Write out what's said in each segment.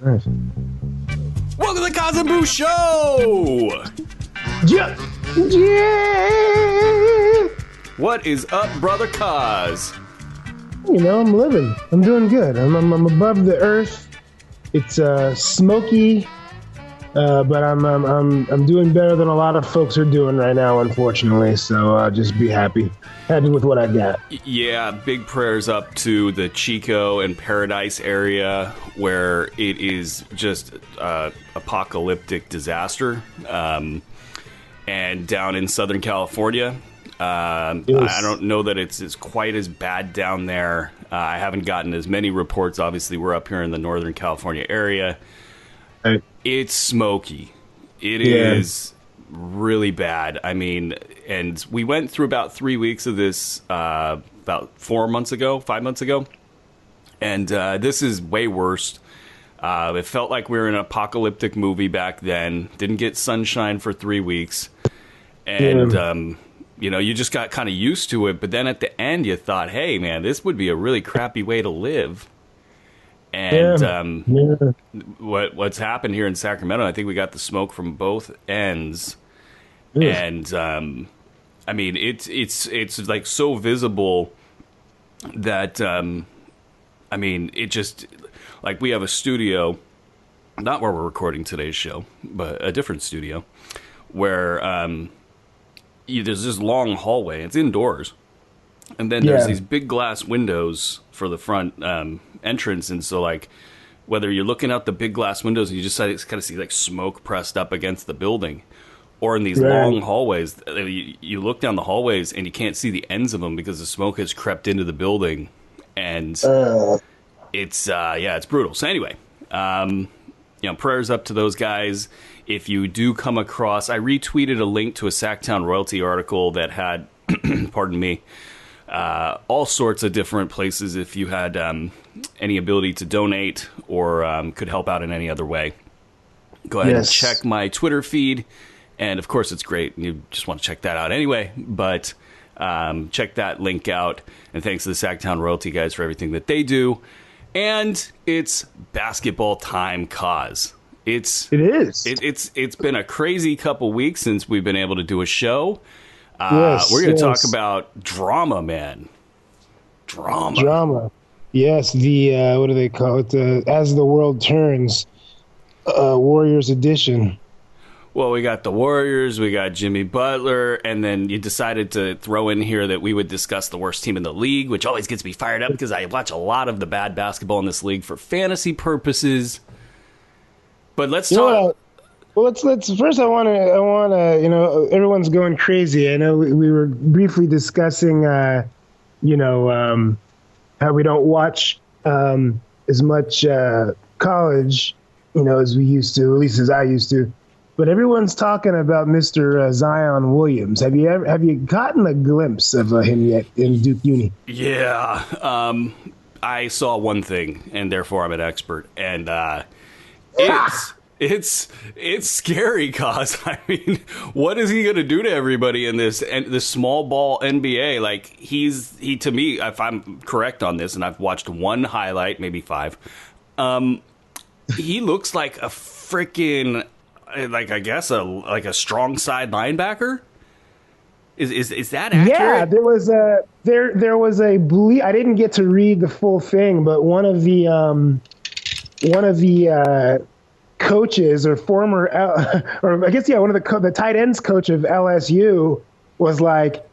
Nice. Welcome to the Kaz and Boo Show! Yeah. Yeah. What is up, brother Kaz? You know, I'm living. I'm doing good. I'm above the earth. It's smoky, but I'm doing better than a lot of folks are doing right now, unfortunately. So just be happy with what I got. Yeah, big prayers up to the Chico and Paradise area where it is just apocalyptic disaster. And down in Southern California, Yes. I don't know that it's quite as bad down there. I haven't gotten as many reports. Obviously, we're up here in the Northern California area. Right. It's smoky. It is really bad. I mean, and we went through about 3 weeks of this about 5 months ago. And this is way worse. It felt like we were in an apocalyptic movie back then. Didn't get sunshine for 3 weeks. And, you know, you just got kind of used to it. But then at the end, you thought, hey, man, this would be a really crappy way to live. And what's happened here in Sacramento, I think we got the smoke from both ends. And, I mean, it's like so visible that, I mean, it just, like we have a studio, not where we're recording today's show, but a different studio, where there's this long hallway. It's indoors. And then there's these big glass windows for the front entrance. And so, like, whether you're looking out the big glass windows and you just kind of see, like, smoke pressed up against the building, or in these long hallways, you look down the hallways and you can't see the ends of them because the smoke has crept into the building. And it's brutal. So anyway, you know, prayers up to those guys. If you do come across, I retweeted a link to a Sacktown Royalty article that had, pardon me, all sorts of different places if you had any ability to donate or could help out in any other way. Go ahead and check my Twitter feed. And, of course, it's great. You just want to check that out anyway. But check that link out. And thanks to the Sacktown Royalty guys for everything that they do. And it's basketball time, Kaz. It is. It's been a crazy couple weeks since we've been able to do a show. We're going to talk about drama, man. Drama. Yes, the what do they call it? As the World Turns, Warriors edition. Well, we got the Warriors, we got Jimmy Butler, and then you decided to throw in here that we would discuss the worst team in the league, which always gets me fired up because I watch a lot of the bad basketball in this league for fantasy purposes. But let's talk. Well, let's first. I want to. You know, everyone's going crazy. I know we were briefly discussing, you know, how we don't watch as much college, you know, as we used to, at least as I used to. But everyone's talking about Mr. Zion Williams. Have you gotten a glimpse of him yet in Duke Uni? Yeah, I saw one thing, and therefore I'm an expert. And it's scary, cause I mean, what is he gonna do to everybody in this small ball NBA? Like he to me, if I'm correct on this, and I've watched one highlight, maybe 5, he looks like a freaking. Like I guess a strong side linebacker. Is that accurate? Yeah, there was a I didn't get to read the full thing, but one of the coaches or former or I guess one of the tight ends coach of LSU was like,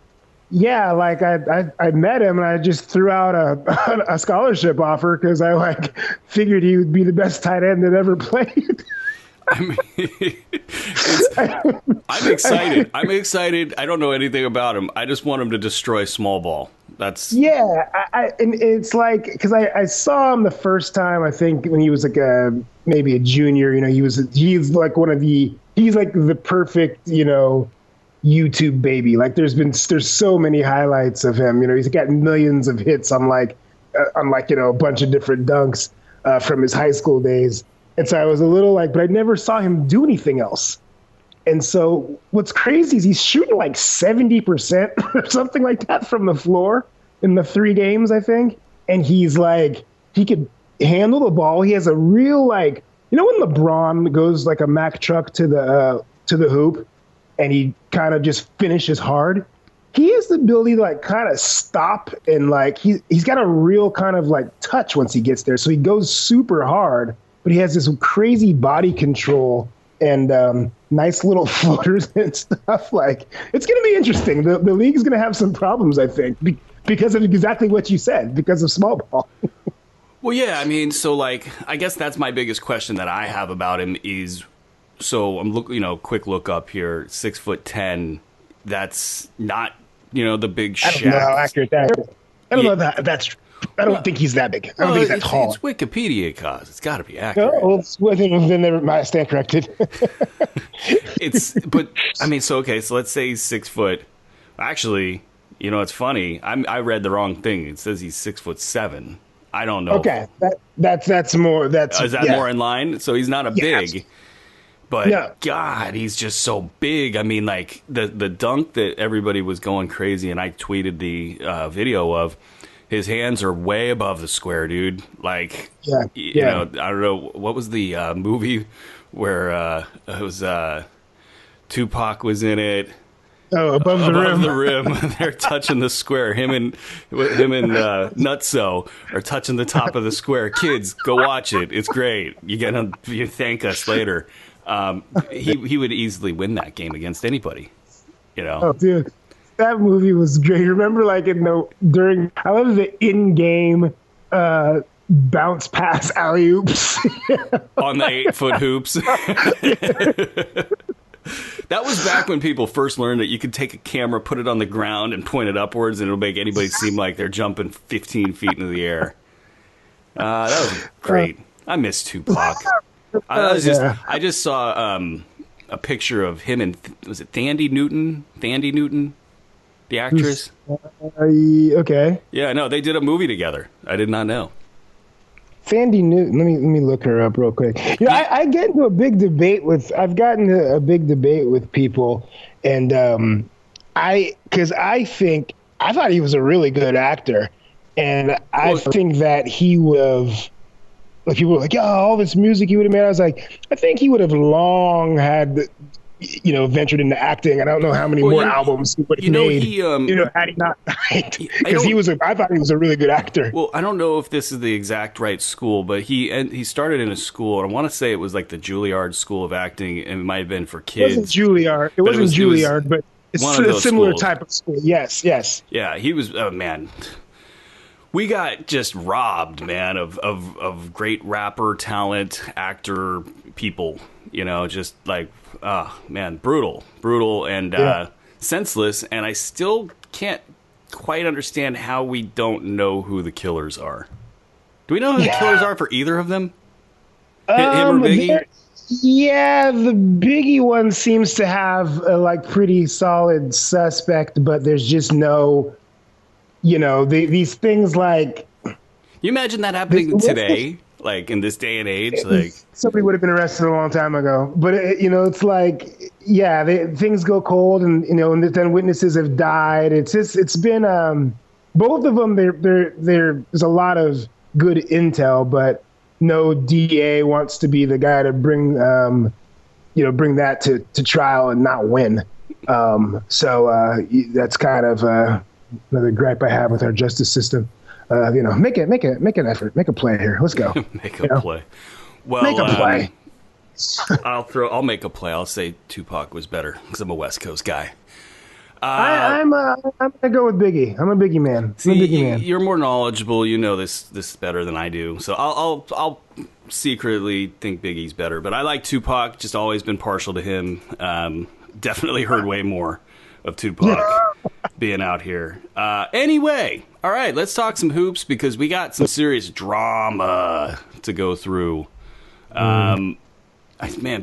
yeah, like I met him and I just threw out a scholarship offer because I like figured he would be the best tight end that ever played. I mean, I'm excited. I don't know anything about him. I just want him to destroy small ball. That's and it's like because I saw him the first time. I think when he was like maybe a junior. You know, he's like he's like the perfect, you know, YouTube baby. Like there's so many highlights of him. You know, he's got millions of hits on like you know, a bunch of different dunks from his high school days. And so I was a little like, but I never saw him do anything else. And so what's crazy is he's shooting like 70% or something like that from the floor in the 3 games, I think. And he's like, he could handle the ball. He has a real like You know when LeBron goes like a Mack truck to the hoop, and he kind of just finishes hard. He has the ability to like kind of stop and like he's got a real kind of like touch once he gets there. So he goes super hard, but he has this crazy body control and nice little floaters and stuff. Like it's going to be interesting. The league is going to have some problems, I think, because of exactly what you said, because of small ball. Well, yeah, I mean, so like, I guess that's my biggest question that I have about him is, so I'm quick look up here, 6'10". That's not, the big Shaq. I don't know how accurate that is. I don't know that that's true. I don't think he's that big. I don't think he's that tall. It's Wikipedia, cause it's got to be accurate. No, well, then never mind. I stand corrected. But I mean, so let's say he's 6 foot. Actually, it's funny. I read the wrong thing. It says he's 6'7". I don't know. Okay, that's more. Is that more in line? So he's not big, yes. But no. God, he's just so big. I mean, like the dunk that everybody was going crazy, and I tweeted the video of. His hands are way above the square, dude. Like, you know, I don't know what was the movie where it was Tupac was in it. Oh, above the rim. They're touching the square. Him and Nutso are touching the top of the square. Kids, go watch it. It's great. You thank us later. He would easily win that game against anybody. Oh, dude. That movie was great. Remember, like I love the in-game bounce pass alley oops on the 8-foot hoops. That was back when people first learned that you could take a camera, put it on the ground, and point it upwards, and it'll make anybody seem like they're jumping 15 feet into the air. That was great. I miss Tupac. I just saw a picture of him and was it Thandie Newton? Thandie Newton. The actress? Okay. Yeah, no, they did a movie together. I did not know. Thandie Newton. Let me look her up real quick. I get into a big debate with. I've gotten into a big debate with people, and I thought he was a really good actor, and I think that he would have. Like people were like, all this music he would have made. I was like, I think he would have long had. Ventured into acting. I don't know how many more albums he would have made. Had he not died, because I thought he was a really good actor. Well, I don't know if this is the exact right school, but he started in a school, and I want to say it was like the Juilliard School of Acting, and it might have been for kids. It wasn't Juilliard. It wasn't Juilliard, but it's a similar type of school. Yes. Yeah, he was. Oh man. We got just robbed, man, of great rapper, talent, actor, people. Just like, man, brutal, and senseless. And I still can't quite understand how we don't know who the killers are. Do we know who the killers are for either of them? Him or Biggie? Yeah, the Biggie one seems to have a pretty solid suspect, but there's just no, these things like. You imagine that happening today? Like in this day and age, like somebody would have been arrested a long time ago. But it's like, things go cold, and and then witnesses have died. It's been both of them. There's a lot of good intel, but no DA wants to be the guy to bring that to trial and not win. So that's kind of another gripe I have with our justice system. Make an effort, make a play here. Let's go. Make a play. Well, make a play. I'll make a play. I'll say Tupac was better because I'm a West Coast guy. I'm gonna go with Biggie. I'm a Biggie man. You're more knowledgeable. You know this better than I do. So I'll secretly think Biggie's better. But I like Tupac. Just always been partial to him. Definitely heard way more of Tupac being out here. Anyway, all right, let's talk some hoops because we got some serious drama to go through. Man,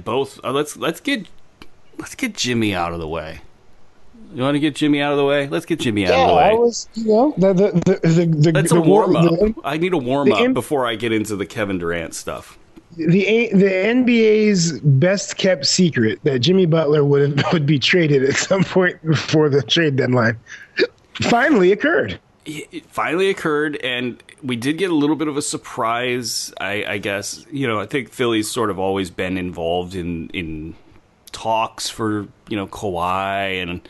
both. Let's get Jimmy out of the way. You want to get Jimmy out of the way? Let's get Jimmy out of the way. That's a warm up. I need a warm up before I get into the Kevin Durant stuff. The NBA's best kept secret that Jimmy Butler would be traded at some point before the trade deadline finally occurred. it finally occurred, and we did get a little bit of a surprise, I guess. I think Philly's sort of always been involved in talks for, Kawhi, and,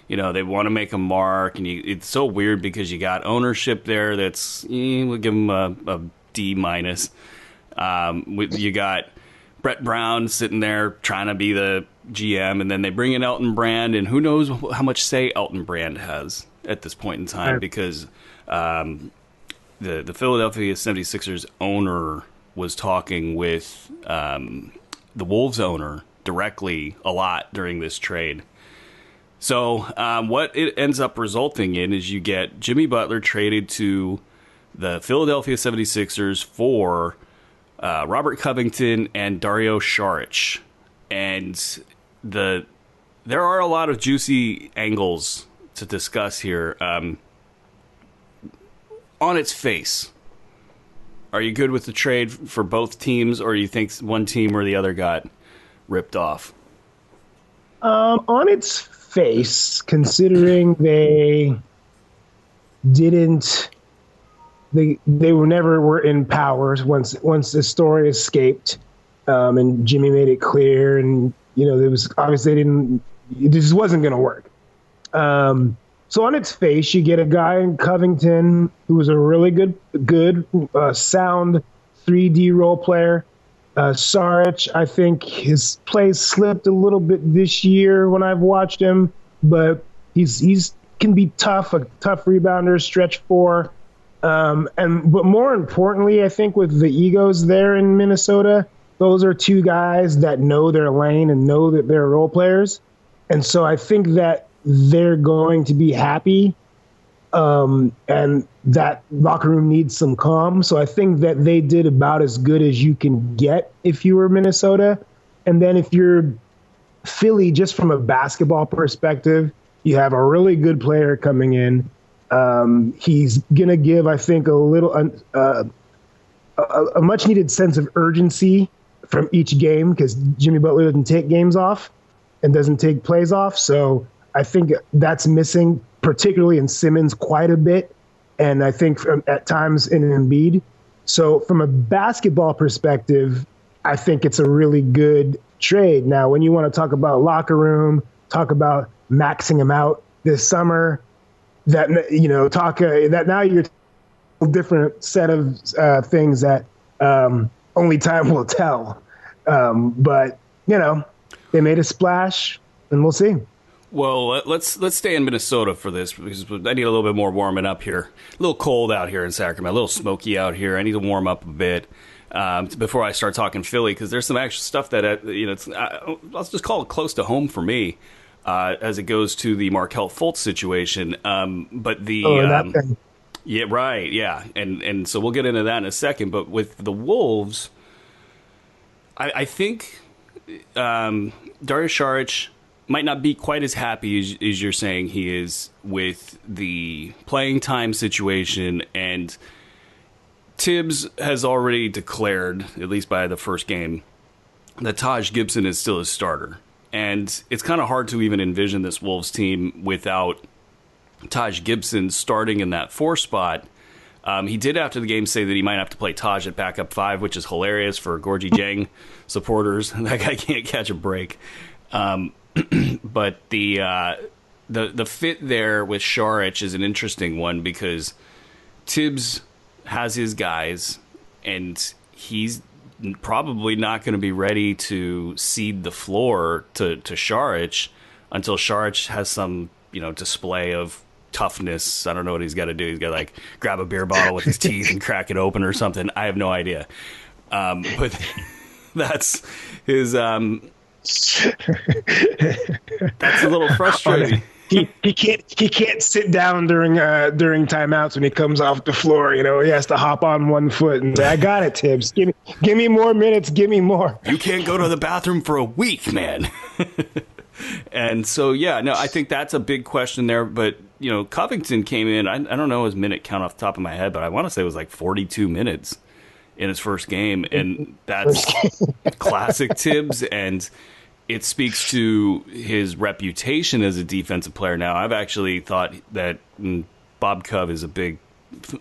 they want to make a mark, and it's so weird because you got ownership there that's, we'll give them a D minus. You got Brett Brown sitting there trying to be the GM, and then they bring in Elton Brand, and who knows how much say Elton Brand has at this point in time, because the Philadelphia 76ers owner was talking with the Wolves owner directly a lot during this trade. So what it ends up resulting in is you get Jimmy Butler traded to the Philadelphia 76ers for Robert Covington and Dario Saric. And there are a lot of juicy angles to discuss here. On its face, are you good with the trade for both teams, or you think one team or the other got ripped off? On its face, considering they were in power once the story escaped, and Jimmy made it clear, and there was obviously this wasn't going to work. So on its face, you get a guy in Covington who was a really good, sound 3D role player. Saric, I think his play slipped a little bit this year when I've watched him, but he's can be tough, a tough rebounder, stretch four. But more importantly, I think with the egos there in Minnesota, those are two guys that know their lane and know that they're role players. And so I think that they're going to be happy, and that locker room needs some calm. So I think that they did about as good as you can get if you were Minnesota. And then if you're Philly, just from a basketball perspective, you have a really good player coming in. He's going to give, I think, a much needed sense of urgency from each game, because Jimmy Butler doesn't take games off and doesn't take plays off. So I think that's missing, particularly in Simmons, quite a bit. And I think at times in Embiid. So from a basketball perspective, I think it's a really good trade. Now, when you want to talk about locker room, talk about maxing him out this summer, that now you're a different set of things that only time will tell. But they made a splash, and we'll see. Well, let's stay in Minnesota for this, because I need a little bit more warming up here. A little cold out here in Sacramento, a little smoky out here. I need to warm up a bit before I start talking Philly, because there's some actual stuff that let's just call it close to home for me as it goes to the Markelle Fultz situation. But the yeah, right, yeah, and so we'll get into that in a second. But with the Wolves, I think Dario Saric might not be quite as happy as you're saying he is with the playing time situation, and Tibbs has already declared, at least by the first game, that Taj Gibson is still his starter. And it's kind of hard to even envision this Wolves team without Taj Gibson starting in that 4 spot. He did after the game say that he might have to play Taj at backup 5, which is hilarious for Gorgie Jang supporters. That guy can't catch a break. But the fit there with Saric is an interesting one, because Tibbs has his guys, and he's probably not going to be ready to cede the floor to Saric until Saric has some display of toughness. I don't know what he's got to do. He's got to grab a beer bottle with his teeth and crack it open or something. I have no idea. But that's his. That's a little frustrating. He can't sit down during timeouts when he comes off the floor. He has to hop on one foot and say, "I got it, Tibbs. Give me more minutes. Give me more." You can't go to the bathroom for a week, man. And so, I think that's a big question there. But Covington came in. I don't know his minute count off the top of my head, but I want to say it was 42 minutes in his first game, and that's classic Tibbs, and it speaks to his reputation as a defensive player. Now, I've actually thought that Bob Cove is a big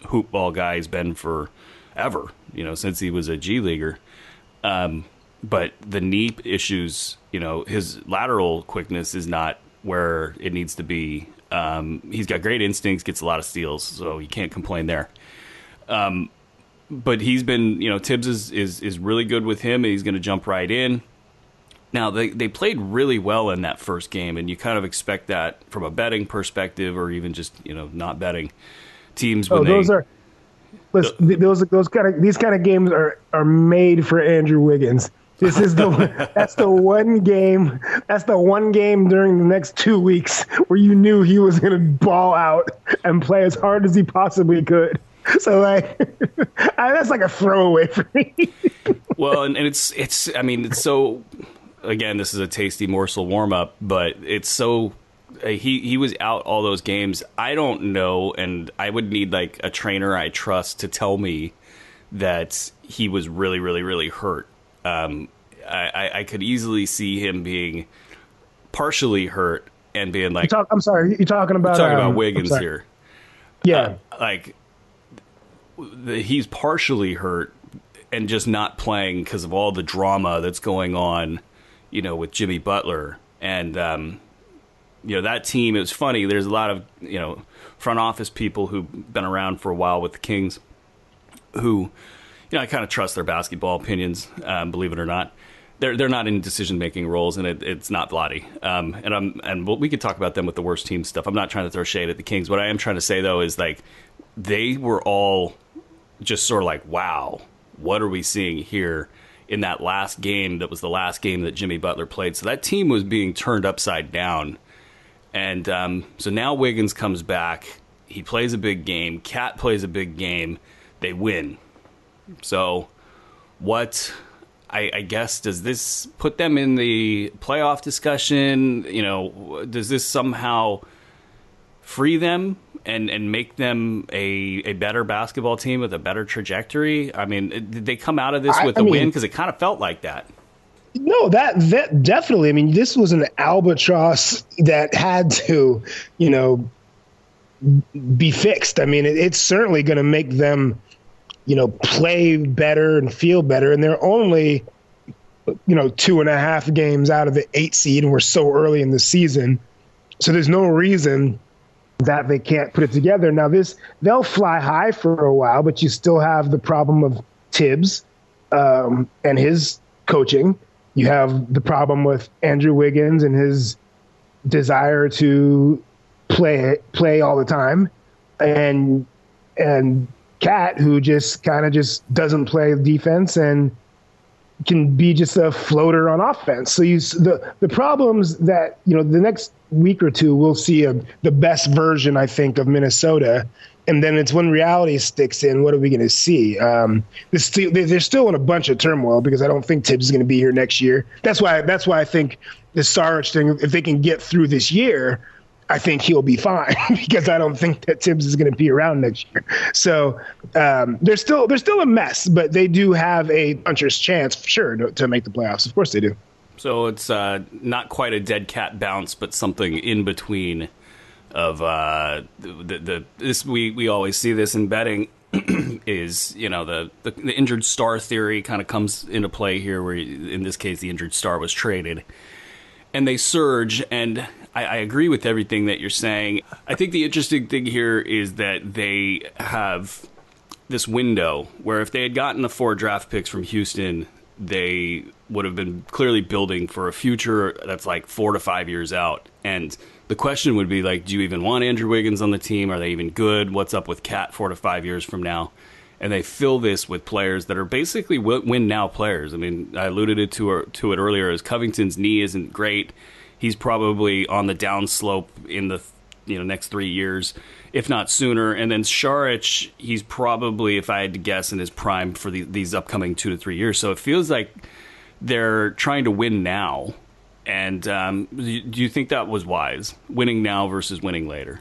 hoop ball guy. He's been forever, since he was a G leaguer. But the knee issues, his lateral quickness is not where it needs to be. He's got great instincts, gets a lot of steals, so you can't complain there. But he's been, Tibbs is really good with him, and he's going to jump right in. Now, they played really well in that first game, and you kind of expect that from a betting perspective, or even just, not betting teams. These kind of games are made for Andrew Wiggins. That's the one game during the next 2 weeks where you knew he was going to ball out and play as hard as he possibly could. So that's like a throwaway for me. Well, and it's so, again, this is a tasty morsel warm up, but it's so, he was out all those games. I don't know. And I would need like a trainer I trust to tell me that he was really, really, really hurt. I could easily see him being partially hurt and being like, I'm sorry, you're talking about Wiggins here. Yeah. He's partially hurt and just not playing because of all the drama that's going on, with Jimmy Butler. And, that team, it was funny. There's a lot of, front office people who've been around for a while with the Kings who, I kind of trust their basketball opinions, believe it or not. They're not in decision-making roles, and it's not Vlade. We could talk about them with the worst team stuff. I'm not trying to throw shade at the Kings. What I am trying to say, though, is like they were all just sort of like, wow, what are we seeing here in that last game that was the last game that Jimmy Butler played? So that team was being turned upside down. And so now Wiggins comes back. He plays a big game. Cat plays a big game. They win. So what, I guess, does this put them in the playoff discussion? Does this somehow free them and make them a better basketball team with a better trajectory? I mean, did they come out of this with a win? Because it kind of felt like that. No, that definitely. I mean, this was an albatross that had to, be fixed. I mean, it's certainly going to make them, play better and feel better. And they're only, 2.5 games out of the 8 seed, and we're so early in the season. So there's no reason that they can't put it together. Now, they'll fly high for a while, but you still have the problem of Tibbs and his coaching. You have the problem with Andrew Wiggins and his desire to play all the time, and Cat, who just doesn't play defense and can be just a floater on offense. So the problems that, the next week or two, we'll see the best version, I think, of Minnesota. And then it's when reality sticks in, what are we going to see? They're still in a bunch of turmoil because I don't think Tibbs is going to be here next year. That's why I think the Saric thing, if they can get through this year, I think he'll be fine because I don't think that Tibbs is going to be around next year. So they're still a mess, but they do have a puncher's chance, for sure, to make the playoffs. Of course they do. So it's not quite a dead cat bounce, but something in between of this. We always see this in betting is, the injured star theory kind of comes into play here, where in this case the injured star was traded and they surge. And I agree with everything that you're saying. I think the interesting thing here is that they have this window where if they had gotten the 4 draft picks from Houston, they would have been clearly building for a future that's like 4 to 5 years out. And the question would be like, do you even want Andrew Wiggins on the team? Are they even good? What's up with Cat 4 to 5 years from now? And they fill this with players that are basically win-now players. I mean, I alluded to it earlier, as Covington's knee isn't great. He's probably on the downslope in the next 3 years, if not sooner. And then Saric, he's probably, if I had to guess, in his prime for these upcoming 2 to 3 years. So it feels like they're trying to win now. And do you think that was wise, winning now versus winning later?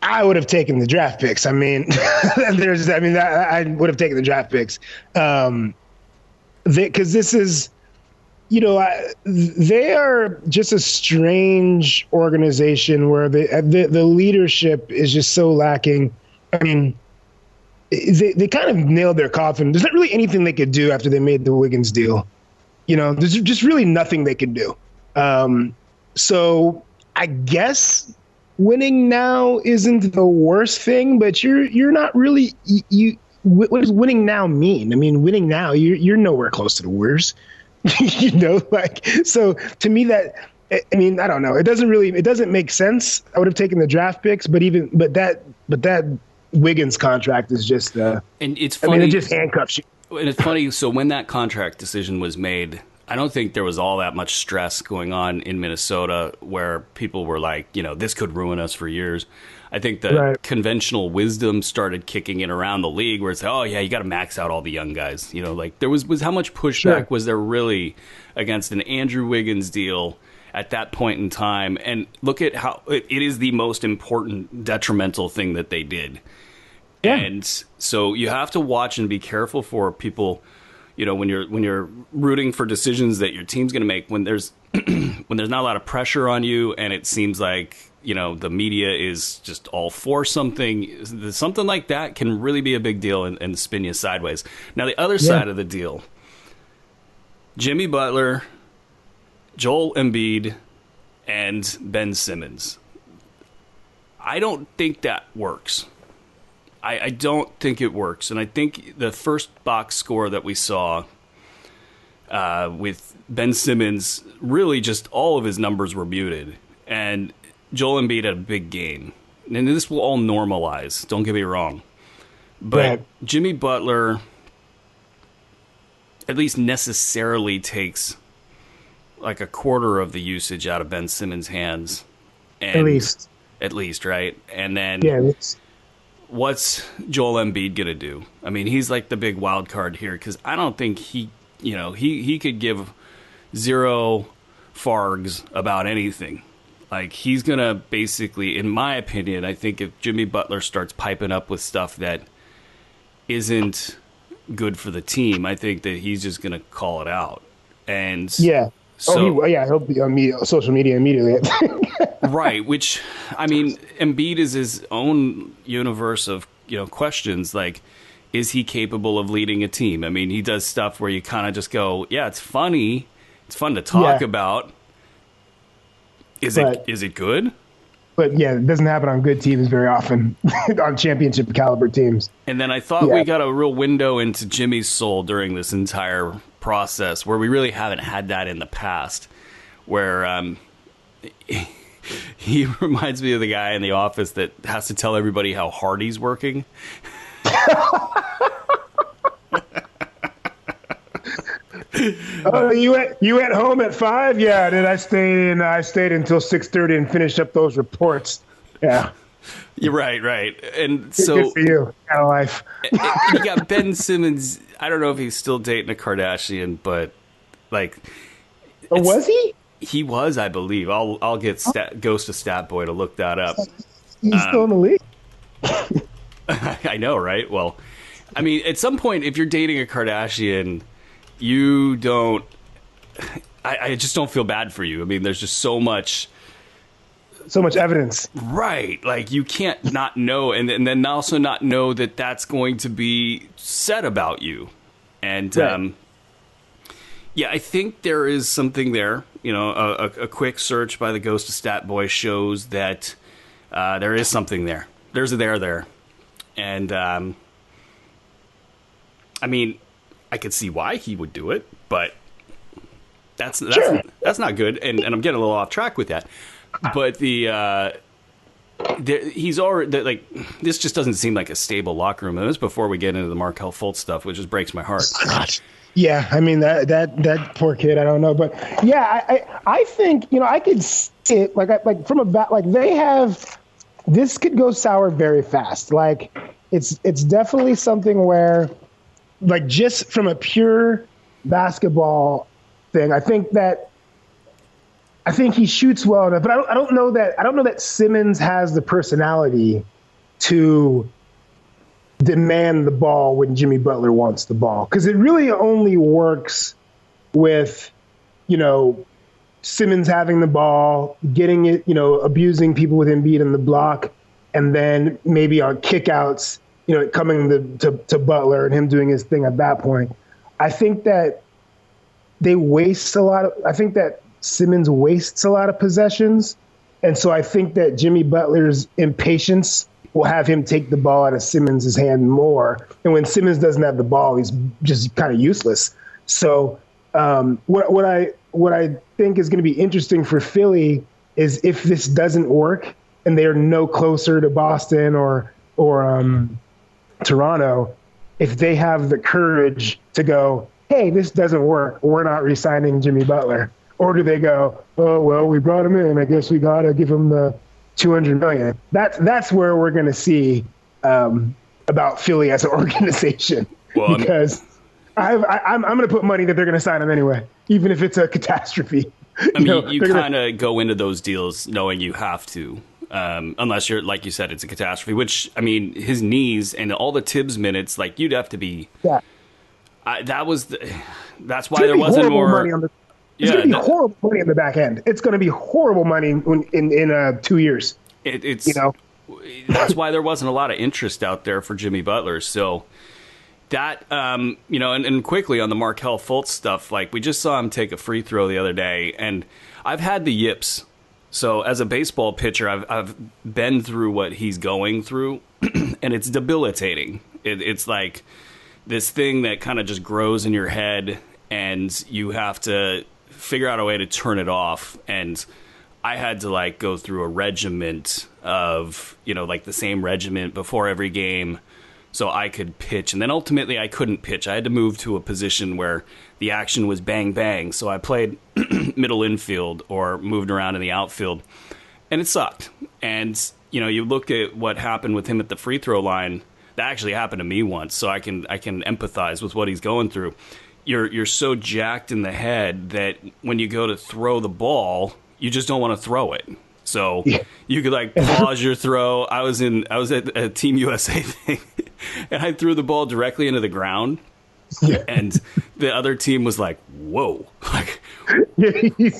I would have taken the draft picks. I mean, I would have taken the draft picks because this is, they are just a strange organization where the leadership is just so lacking. I mean, they kind of nailed their coffin. There's not really anything they could do after they made the Wiggins deal. There's just really nothing they could do. So I guess winning now isn't the worst thing, but you're not really what does winning now mean? I mean, winning now, you're nowhere close to the Warriors. So to me I don't know. It doesn't make sense. I would have taken the draft picks, but that Wiggins contract is just and it's funny. It just handcuffs you. And it's funny. So when that contract decision was made, I don't think there was all that much stress going on in Minnesota where people were like, this could ruin us for years. I think the conventional wisdom started kicking in around the league where it's like, oh, yeah, you got to max out all the young guys. There was how much pushback was there really against an Andrew Wiggins deal at that point in time? And look at how it is the most important detrimental thing that they did. Yeah. And so you have to watch and be careful for people, when you're rooting for decisions that your team's going to make when there's not a lot of pressure on you and it seems like the media is just all for something like that can really be a big deal and spin you sideways. Now the other side of the deal, Jimmy Butler, Joel Embiid, and Ben Simmons. I don't think that works. I don't think it works. And I think the first box score that we saw with Ben Simmons, really just all of his numbers were muted. And Joel Embiid had a big game. And this will all normalize, don't get me wrong. But Jimmy Butler at least necessarily takes like a quarter of the usage out of Ben Simmons' hands. And At least, right? And then what's Joel Embiid going to do? I mean, he's like the big wild card here because I don't think he could give zero fargs about anything. Like, he's going to basically, in my opinion, I think if Jimmy Butler starts piping up with stuff that isn't good for the team, I think that he's just going to call it out. And so, he'll be on social media immediately. Right, which, I mean, Embiid is his own universe of, questions. Like, is he capable of leading a team? I mean, he does stuff where you kind of just go, yeah, it's funny. It's fun to talk about. Is it good? But yeah, it doesn't happen on good teams very often, on championship caliber teams. And then I thought we got a real window into Jimmy's soul during this entire process, where we really haven't had that in the past, where he reminds me of the guy in the office that has to tell everybody how hard he's working. Oh, you went home at 5? Yeah, then I stayed until 6:30 and finished up those reports. Yeah. You're right. And so good for you, kind of life. You got Ben Simmons. I don't know if he's still dating a Kardashian, but like, was he? He was, I believe. I'll get Ghost of Stat Boy to look that up. He's still in the league. I know, right? Well, I mean, at some point, if you're dating a Kardashian, you don't. I just don't feel bad for you. I mean, there's just so much evidence, right? Like, you can't not know, and then also not know that that's going to be said about you. And I think there is something there. A quick search by the Ghost of Stat Boy shows that there is something there. There's a there, and I mean, I could see why he would do it, but that's not good. And I'm getting a little off track with that. But he's already like, this just doesn't seem like a stable locker room. And this before we get into the Markelle Fultz stuff, which just breaks my heart. Yeah, I mean that poor kid. I don't know, but yeah, I think I could see it like from they have. This could go sour very fast. Like it's definitely something where, like, just from a pure basketball thing, I think he shoots well enough, but I don't know that Simmons has the personality to demand the ball when Jimmy Butler wants the ball, because it really only works with you know, Simmons having the ball, getting it, you know, abusing people with Embiid in the block, and then maybe on kickouts, you know, coming to Butler and him doing his thing at that point. I think that they waste a lot of, I think that Simmons wastes a lot of possessions. And so I think that Jimmy Butler's impatience will have him take the ball out of Simmons' hand more. And when Simmons doesn't have the ball, he's just kind of useless. So what I think is going to be interesting for Philly is if this doesn't work and they're no closer to Boston or Toronto, if they have the courage to go, hey, this doesn't work, we're not re-signing Jimmy Butler. Or do they go, oh, well, we brought him in, I guess we got to give him the $200 million. That's where we're going to see about Philly as an organization. Well, because I'm going to put money that they're going to sign him anyway, even if it's a catastrophe. I mean, you kind of go into those deals knowing you have to, unless you're, like you said, it's a catastrophe, which, I mean, his knees and all the Tibbs minutes, like, you'd have to be. Yeah. That's why there wasn't more money on the. It's going to be horrible money in the back end. It's going to be horrible money in 2 years. It's that's why there wasn't a lot of interest out there for Jimmy Butler. So that and quickly on the Markelle Fultz stuff, like we just saw him take a free throw the other day, and I've had the yips. So as a baseball pitcher, I've been through what he's going through, and it's debilitating. It's like this thing that kind of just grows in your head, and you have to figure out a way to turn it off. And I had to like go through a regiment of, like the same regiment before every game so I could pitch. And then ultimately I couldn't pitch. I had to move to a position where the action was bang, bang. So I played middle infield or moved around in the outfield, and it sucked. And, you look at what happened with him at the free throw line. That actually happened to me once. So I can empathize with what he's going through. You're so jacked in the head that when you go to throw the ball, you just don't want to throw it. So you could like pause your throw. I was at a Team USA thing, and I threw the ball directly into the ground. Yeah. And the other team was like, "Whoa! Like, did you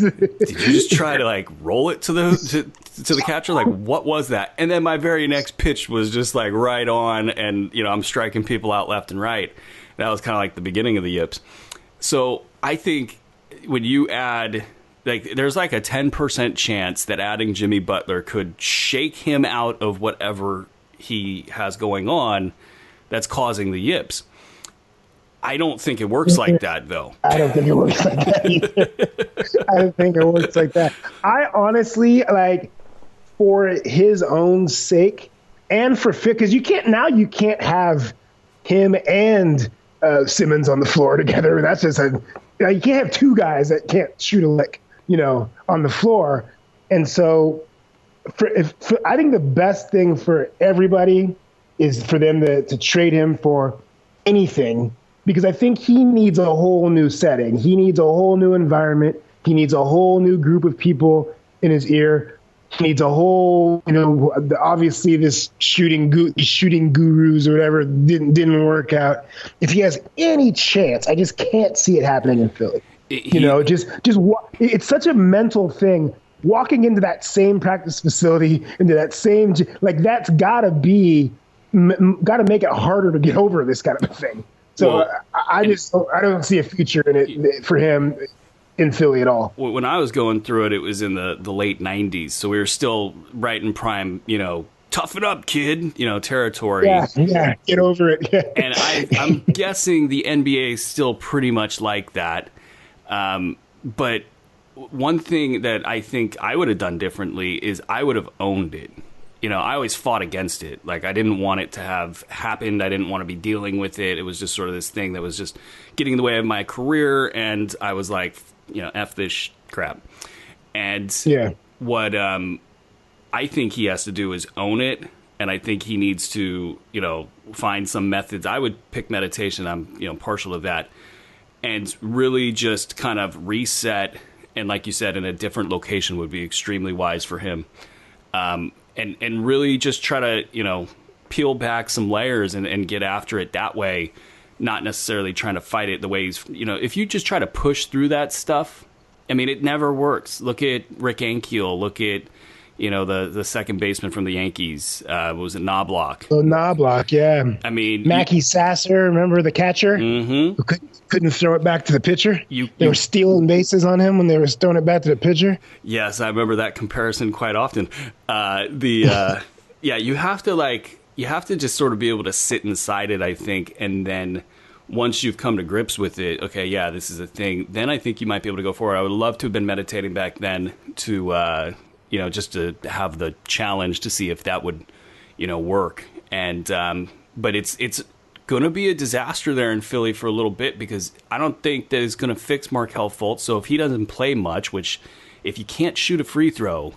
just try to like roll it to the catcher? Like, what was that?" And then my very next pitch was just like right on, and I'm striking people out left and right. That was kind of like the beginning of the yips. So I think when you add, like, there's like a 10% chance that adding Jimmy Butler could shake him out of whatever he has going on that's causing the yips. I don't think it works like that, though. I don't think it works like that either. I don't think it works like that. I honestly, like, for his own sake and for fit, because you can't have him and Simmons on the floor together. That's just you can't have two guys that can't shoot a lick, on the floor. And so I think the best thing for everybody is for them to trade him for anything, because I think he needs a whole new setting. He needs a whole new environment. He needs a whole new group of people in his ear. He needs a whole, obviously this shooting gurus or whatever didn't work out. If he has any chance, I just can't see it happening in Philly. It's such a mental thing. Walking into that same practice facility, into that same, like, that's gotta make it harder to get over this kind of a thing. So I don't see a future in it for him in Philly at all. When I was going through it, it was in the late 90s. So we were still right in prime, tough it up, kid, territory. Yeah, get over it. Yeah. And I'm guessing the NBA is still pretty much like that. But one thing that I think I would have done differently is I would have owned it. I always fought against it. Like, I didn't want it to have happened. I didn't want to be dealing with it. It was just sort of this thing that was just getting in the way of my career. And I was like, F this crap. And what I think he has to do is own it. And I think he needs to, find some methods. I would pick meditation. I'm, partial to that. And really just kind of reset. And like you said, in a different location would be extremely wise for him. And really just try to, peel back some layers and get after it that way, not necessarily trying to fight it the way he's, if you just try to push through that stuff I mean, it never works. Look at Rick Ankiel. Look at, the second baseman from the Yankees. What was it, Knobloch? Oh, Knobloch, yeah. I mean, Mackie Sasser, remember the catcher? Mm-hmm. Who couldn't throw it back to the pitcher? They were stealing bases on him when they were throwing it back to the pitcher. Yes, I remember that comparison quite often. Yeah, you have to just sort of be able to sit inside it, I think, and then once you've come to grips with it, okay, yeah, this is a thing, then I think you might be able to go forward. I would love to have been meditating back then to, just to have the challenge to see if that would, work. And, but it's going to be a disaster there in Philly for a little bit, because I don't think that it's going to fix Markelle Fultz. So if he doesn't play much, which if you can't shoot a free throw,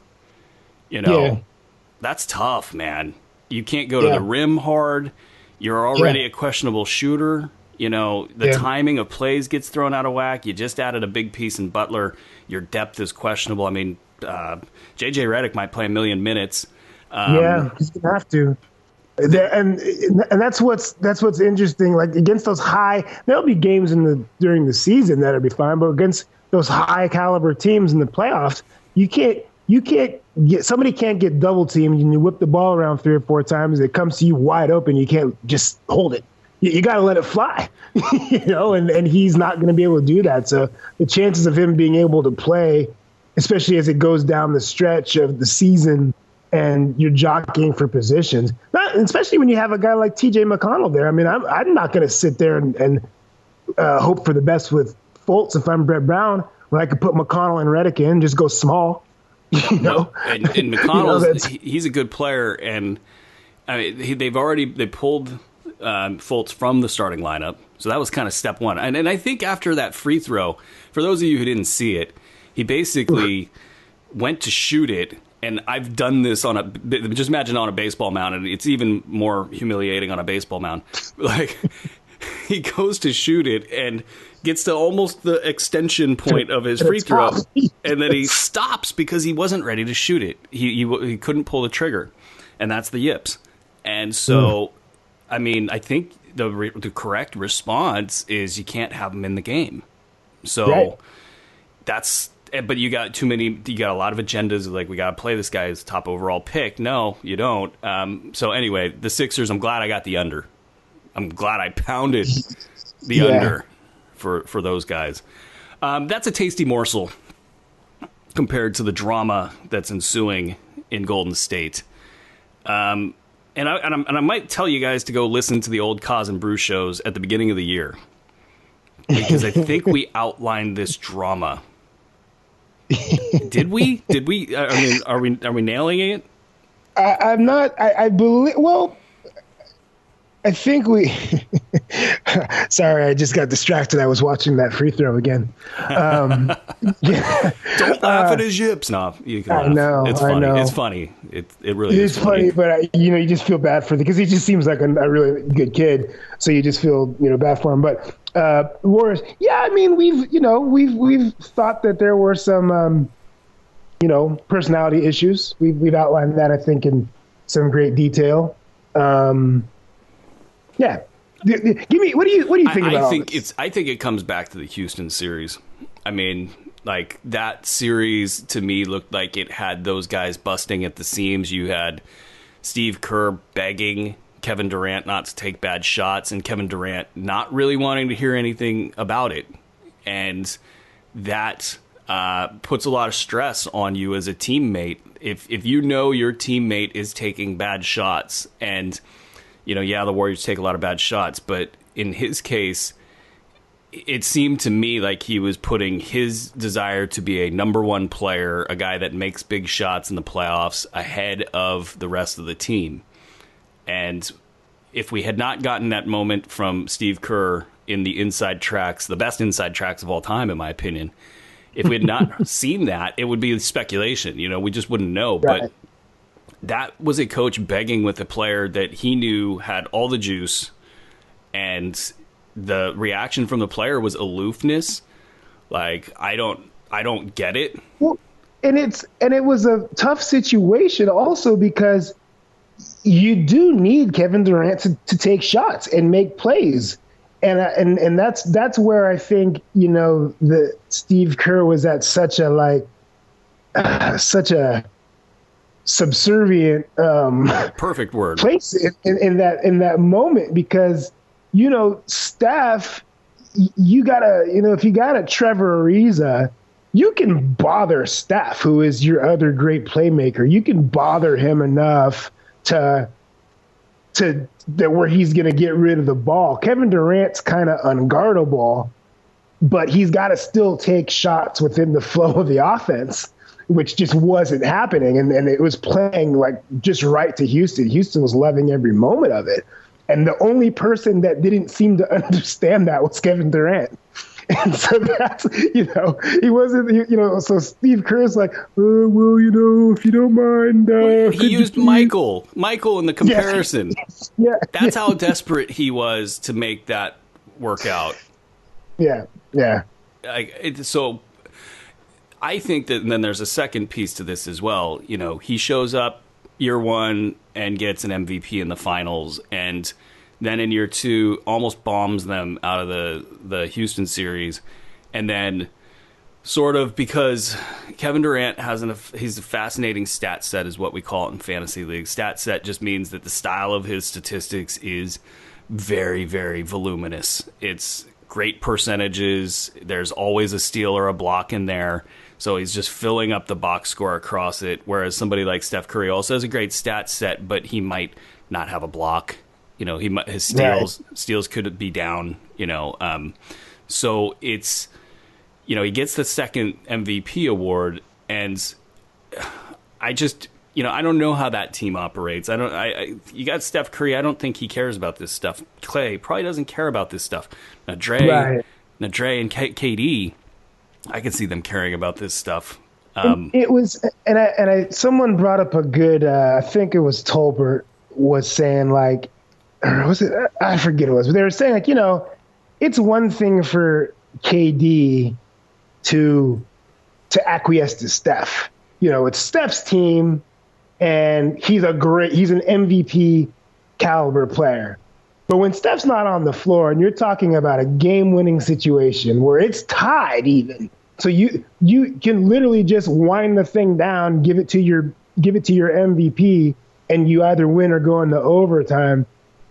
that's tough, man. You can't go to the rim hard. You're already a questionable shooter. The timing of plays gets thrown out of whack. You just added a big piece in Butler. Your depth is questionable. I mean, J.J. Redick might play a million minutes. He's gonna have to. And that's what's interesting. Like against those there'll be games during the season that'll be fine, but against those high caliber teams in the playoffs, somebody can't get double teamed and you whip the ball around 3 or 4 times. It comes to you wide open. You can't just hold it. You got to let it fly, and he's not going to be able to do that. So the chances of him being able to play, especially as it goes down the stretch of the season and you're jockeying for positions, especially when you have a guy like TJ McConnell there. I mean, I'm not going to sit there and hope for the best with Fultz if I'm Brett Brown, when I could put McConnell and Redick in, just go small. And McConnell, he's a good player, and I mean, they pulled Fultz from the starting lineup, so that was kind of step one. And I think after that free throw, for those of you who didn't see it, he basically went to shoot it, and I've done this just imagine on a baseball mound, and it's even more humiliating on a baseball mound. Like, he goes to shoot it and gets to almost the extension point of his free throw, and then he stops because he wasn't ready to shoot it. He couldn't pull the trigger, and that's the yips. And so, I mean, I think the correct response is you can't have him in the game. So but you got a lot of agendas, like, we got to play this guy as top overall pick. No, you don't. So anyway, the Sixers, I'm glad I got the under. I'm glad I pounded the under for those guys. That's a tasty morsel compared to the drama that's ensuing in Golden State. And I might tell you guys to go listen to the old Cause and Brew shows at the beginning of the year, because I think we outlined this drama. Did we? I mean, are we nailing it? I'm not. I believe. Well, I think we. Sorry, I just got distracted. I was watching that free throw again. Don't laugh at his yips. No, you can laugh. I know. It's funny. I know. It's funny. It really is funny. But you just feel bad for because he just seems like a really good kid. So you just feel bad for him. But Warriors, I mean, we've thought that there were some personality issues. We've outlined that, I think, in some great detail. Yeah. Give me. What do you think about this? I think it comes back to the Houston series. I mean, like, that series to me looked like it had those guys busting at the seams. You had Steve Kerr begging Kevin Durant not to take bad shots, and Kevin Durant not really wanting to hear anything about it, and that puts a lot of stress on you as a teammate. If you know your teammate is taking bad shots, and the Warriors take a lot of bad shots, but in his case, it seemed to me like he was putting his desire to be a number one player, a guy that makes big shots in the playoffs, ahead of the rest of the team. And if we had not gotten that moment from Steve Kerr in the inside tracks, the best inside tracks of all time, in my opinion, if we had not seen that, it would be speculation. We just wouldn't know. Right. But that was a coach begging with a player that he knew had all the juice, and the reaction from the player was aloofness. Like, I don't get it. Well, and it was a tough situation also, because you do need Kevin Durant to take shots and make plays. and that's where I think, the Steve Kerr was at such a subservient perfect word place in that moment, because Steph, you gotta, if you got a Trevor Ariza, you can bother Steph, who is your other great playmaker. You can bother him enough to where he's going to get rid of the ball. Kevin Durant's kind of unguardable, but he's got to still take shots within the flow of the offense, which just wasn't happening. And it was playing like just right to Houston. Houston was loving every moment of it. And the only person that didn't seem to understand that was Kevin Durant. And so that's, he wasn't, so Steve Kerr's like, well, if you don't mind. He used Michael in the comparison. Yeah. That's how desperate he was to make that work out. Yeah. So I think that, and then there's a second piece to this as well. He shows up year one and gets an MVP in the finals, and then in year two almost bombs them out of the Houston series. And then sort of, because Kevin Durant he's a fascinating stat set, is what we call it in fantasy league. Stat set just means that the style of his statistics is very, very voluminous. It's great percentages. There's always a steal or a block in there. So he's just filling up the box score across it. Whereas somebody like Steph Curry also has a great stat set, but he might not have a block. His steals could be down. So it's, he gets the second MVP award, and I just, I don't know how that team operates. You got Steph Curry. I don't think he cares about this stuff. Clay probably doesn't care about this stuff. Now Dray and KD, I can see them caring about this stuff. It was, someone brought up a good, I think it was Tolbert was saying, like, or was it, I forget what it was, but they were saying, like, it's one thing for KD to acquiesce to Steph. It's Steph's team, and he's an MVP caliber player. But when Steph's not on the floor, and you're talking about a game-winning situation where it's tied even, so you can literally just wind the thing down, give it to your MVP, and you either win or go into overtime.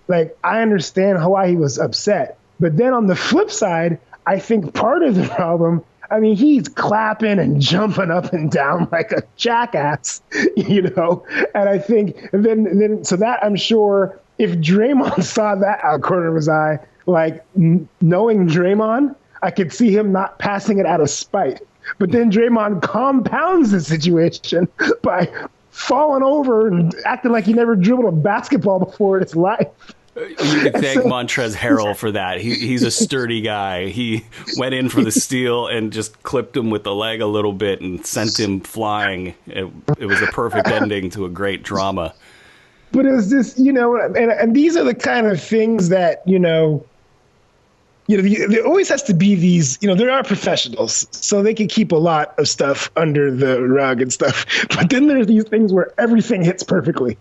Like, I understand why he was upset. But then on the flip side, I think part of the problem, he's clapping and jumping up and down like a jackass, And I think then so that, I'm sure, if Draymond saw that out of the corner of his eye, like, knowing Draymond, I could see him not passing it out of spite. But then Draymond compounds the situation by falling over and acting like he never dribbled a basketball before in his life. You can thank Montrezl Harrell for that. He's a sturdy guy. He went in for the steal and just clipped him with the leg a little bit and sent him flying. It was a perfect ending to a great drama. But it was just, and these are the kind of things that, there always has to be these, there are professionals, so they can keep a lot of stuff under the rug and stuff. But then there's these things where everything hits perfectly.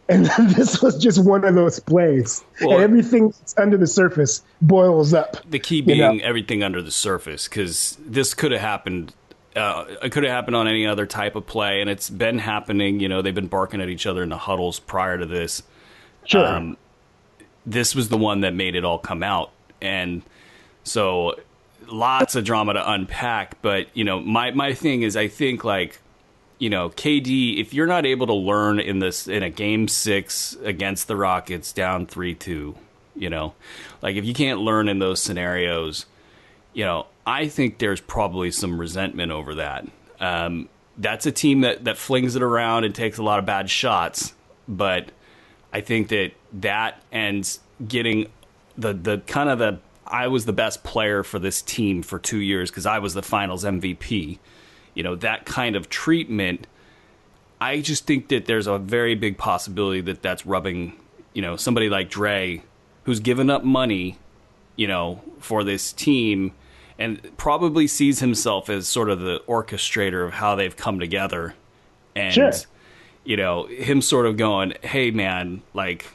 And this was just one of those plays. Well, and everything that's under the surface boils up. The key being everything under the surface, because this could have happened. It could have happened on any other type of play, and it's been happening. They've been barking at each other in the huddles prior to this. Sure. This was the one that made it all come out. And so lots of drama to unpack. But, my thing is, I think, like, KD, if you're not able to learn in a game 6 against the Rockets down 3-2, like, if you can't learn in those scenarios, I think there's probably some resentment over that. That's a team that flings it around and takes a lot of bad shots. But I think that and getting the kind of the, I was the best player for this team for 2 years because I was the finals MVP. That kind of treatment, I just think that there's a very big possibility that that's rubbing, somebody like Dray, who's given up money, for this team and probably sees himself as sort of the orchestrator of how they've come together. And, sure. Him sort of going, hey, man, like,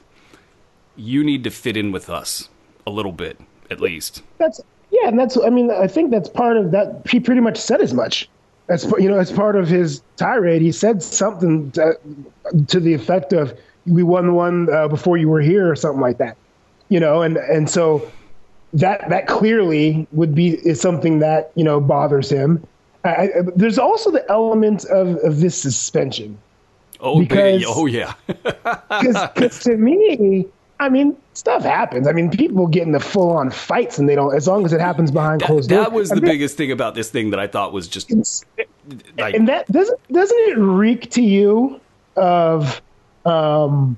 you need to fit in with us a little bit. at least. And that's, I mean, I think that's part of that. He pretty much said as much. As part of his tirade, he said something to the effect of, "We won one before you were here," or something like that. And so that clearly is something that bothers him. There's also the element of this suspension. Yeah. Because to me, I mean, stuff happens. I mean, people get into full-on fights, and they don't, as long as it happens behind closed doors. That was the biggest thing about this thing that I thought was just like, and that doesn't it reek to you of KD's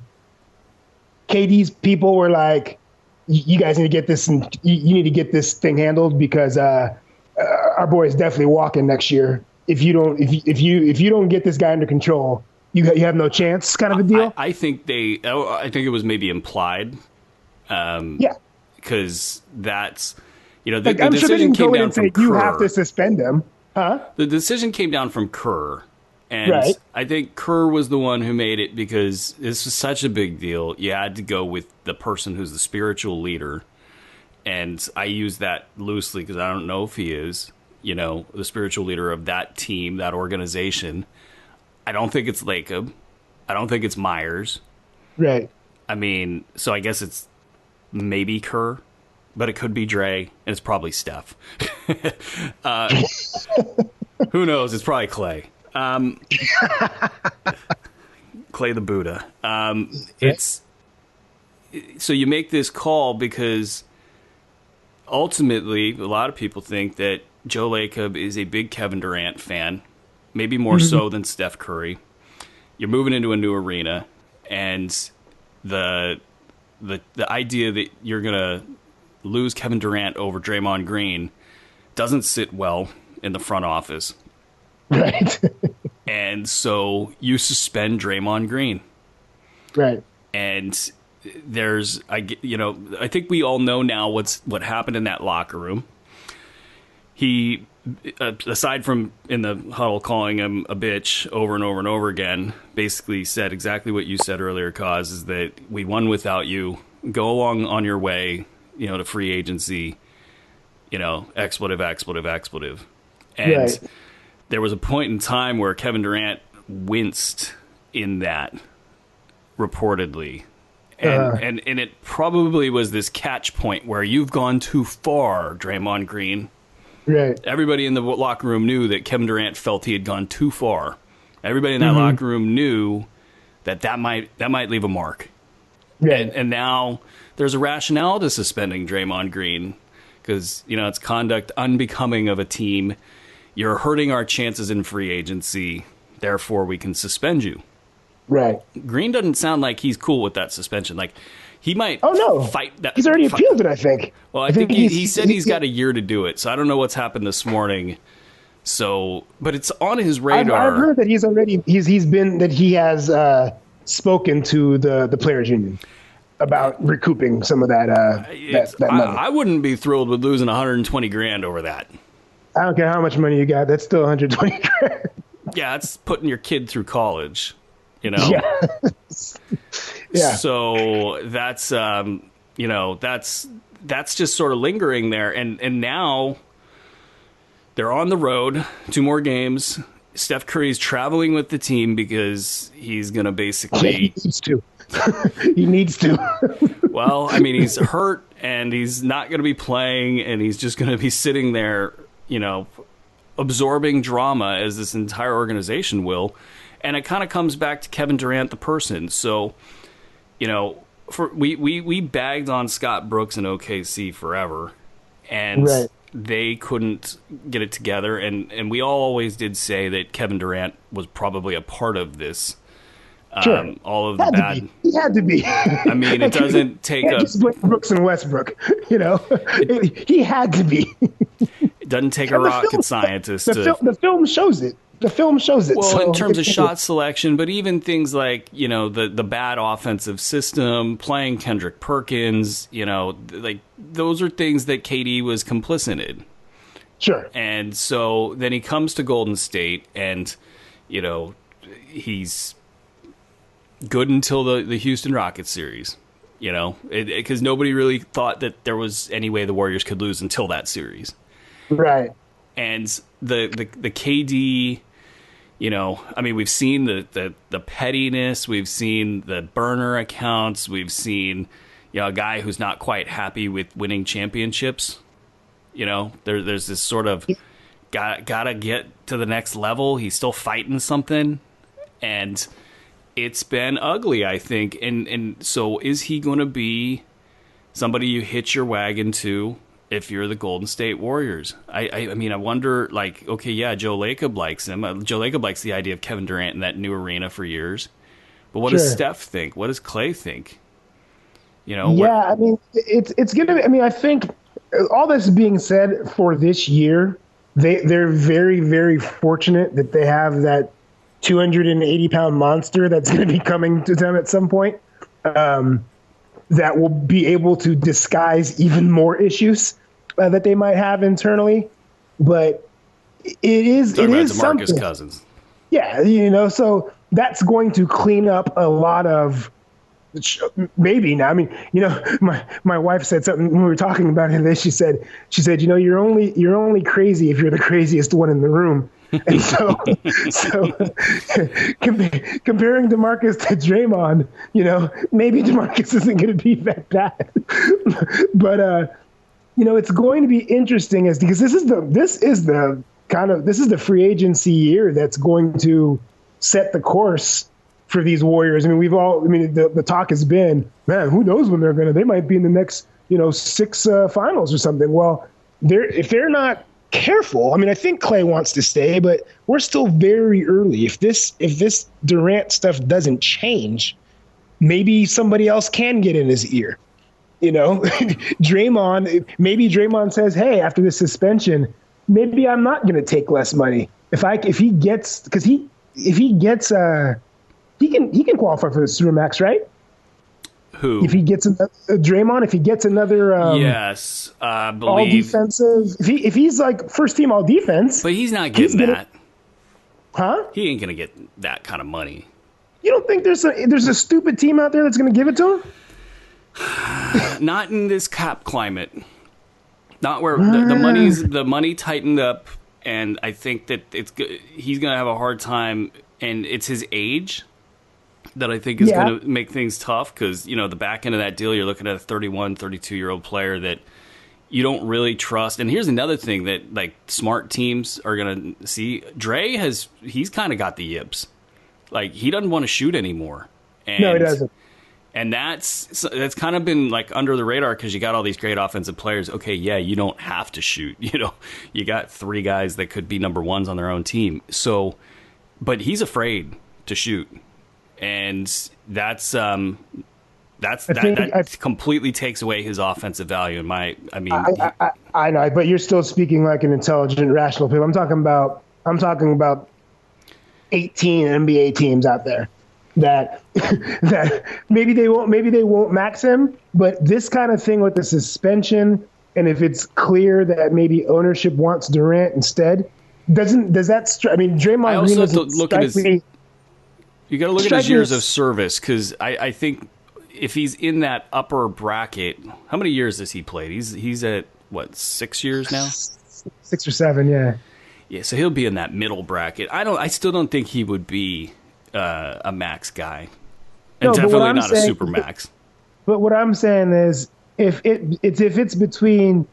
people were like, you guys need to get this, and you need to get this thing handled because our boy is definitely walking next year. If you don't get this guy under control, you have no chance, kind of a deal. I think it was maybe implied. Because that's, the I'm decision sure they didn't came go in down and from say Kerr. you have to suspend him, huh? The decision came down from Kerr, and right. I think Kerr was the one who made it because this was such a big deal. You had to go with the person who's the spiritual leader, and I use that loosely because I don't know if he is, the spiritual leader of that team, that organization. I don't think it's Lacob. I don't think it's Myers. Right. I mean, so I guess it's maybe Kerr, but it could be Dray, and it's probably Steph. Who knows? It's probably Clay. Clay the Buddha. So you make this call because ultimately a lot of people think that Joe Lacob is a big Kevin Durant fan, maybe more so than Steph Curry. You're moving into a new arena, and the idea that you're going to lose Kevin Durant over Draymond Green doesn't sit well in the front office. Right. And so you suspend Draymond Green. Right. And I think we all know now what happened in that locker room. He, aside from in the huddle calling him a bitch over and over and over again, basically said exactly what you said earlier, Cause, is that we won without you. Go along on your way, to free agency, expletive. And right. There was a point in time where Kevin Durant winced in that, reportedly. And it probably was this catch point where you've gone too far, Draymond Green. Right. Everybody in the locker room knew that Kevin Durant felt he had gone too far. Everybody in that locker room knew that might leave a mark. Right. And now there's a rationale to suspending Draymond Green because, it's conduct unbecoming of a team. You're hurting our chances in free agency. Therefore, we can suspend you. Right. Green doesn't sound like he's cool with that suspension. Like, he might fight that. He's already appealed it, I think. Well, I think he said he's got a year to do it, so I don't know what's happened this morning. So, but it's on his radar. I've heard that he has spoken to the players union about recouping some of that money. I wouldn't be thrilled with losing $120,000 over that. I don't care how much money you got. That's still $120,000. Yeah, it's putting your kid through college. Yeah. Yeah. So that's that's just sort of lingering there, and now they're on the road, 2 more games. Steph Curry's traveling with the team because he's going to basically... He needs to. He needs to. Well, I mean, he's hurt, and he's not going to be playing, and he's just going to be sitting there, absorbing drama as this entire organization will. And it kind of comes back to Kevin Durant, the person. So, we bagged on Scott Brooks and OKC forever, and they couldn't get it together. And we all always did say that Kevin Durant was probably a part of this. Sure. All of the bad. He had to be. I mean, it doesn't take just blame Brooks and Westbrook. He had to be. It doesn't take a rocket scientist. The film shows it. The film shows it. Well, in terms of shot selection, but even things like, the bad offensive system, playing Kendrick Perkins, like those are things that KD was complicit in. Sure. And so then he comes to Golden State and, he's good until the Houston Rockets series. You know, because nobody really thought that there was any way the Warriors could lose until that series. Right. And the KD, you know, I mean, we've seen the pettiness, we've seen the burner accounts, we've seen, you know, a guy who's not quite happy with winning championships. You know, there's this sort of gotta get to the next level. He's still fighting something, and it's been ugly, I think. And so is he going to be somebody you hitch your wagon to if you're the Golden State Warriors? I mean, I wonder, like, okay, yeah, Joe Lacob likes him. Joe Lacob likes the idea of Kevin Durant in that new arena for years. But what does Steph think? What does Clay think? You know? Yeah, I mean, it's going to be, I mean, I think all this being said for this year, they're very, very fortunate that they have that 280-pound monster that's going to be coming to them at some point, that will be able to disguise even more issues that they might have internally. But it is DeMarcus something. Cousins. Yeah, you know, so that's going to clean up a lot of maybe now. I mean, you know, my wife said something when we were talking about it. She said, you know, you're only crazy if you're the craziest one in the room. And so comparing DeMarcus to Draymond, you know, maybe DeMarcus isn't going to be that bad, but you know, it's going to be interesting because this is the free agency year that's going to set the course for these Warriors. I mean, the talk has been, man, who knows when they might be in the next, you know, 6 finals or something. Well, if they're not careful, I mean, I think Clay wants to stay, but we're still very early. If this Durant stuff doesn't change, maybe somebody else can get in his ear. You know, maybe Draymond says, hey, after this suspension, maybe I'm not going to take less money. He can qualify for the Supermax, right? Who? If he gets Draymond, if he gets another yes, I believe all defensive. If he's like first team all defense, but he's not getting that. Huh? He ain't gonna get that kind of money. You don't think there's a stupid team out there that's gonna give it to him? Not in this cap climate. Not where the money tightened up, and I think that he's gonna have a hard time, and it's his age that I think is going to make things tough because, you know, the back end of that deal, you're looking at a 31, 32-year-old player that you don't really trust. And here's another thing that, like, smart teams are going to see. Dray he's kind of got the yips. Like, he doesn't want to shoot anymore. No, he doesn't. And that's kind of been, like, under the radar because you got all these great offensive players. Okay, yeah, you don't have to shoot. You know, you got 3 guys that could be number ones on their own team. So, but he's afraid to shoot. And that completely takes away his offensive value. I know, but you're still speaking like an intelligent, rational people. I'm talking about 18 NBA teams out there that maybe they won't max him, but this kind of thing with the suspension, and if it's clear that maybe ownership wants Durant instead, Draymond Green doesn't strike me. You got to look at his years of service because I think if he's in that upper bracket, how many years has he played? He's at what, 6 years now? 6 or 7, yeah. Yeah, so he'll be in that middle bracket. I still don't think he would be a max guy, and definitely not a super max. But what I'm saying is, if it's between,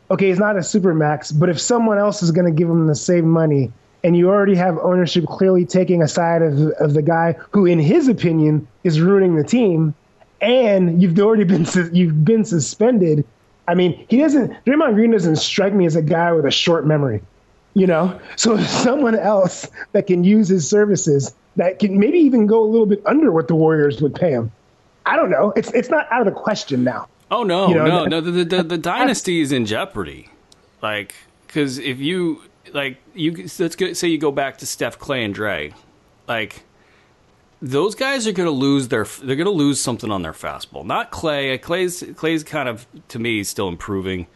okay, he's not a super max, but if someone else is going to give him the same money, and you already have ownership clearly taking a side of the guy who, in his opinion, is ruining the team, and you've been suspended. I mean, Draymond Green doesn't strike me as a guy with a short memory, you know? So if someone else that can use his services that can maybe even go a little bit under what the Warriors would pay him, I don't know. It's not out of the question now. Oh, no, you know, no. The dynasty is in jeopardy. Like, because if you... Like, say you go back to Steph, Clay, and Dray. Like, those guys are going to lose they're going to lose something on their fastball. Not Clay. Clay's kind of, to me, still improving.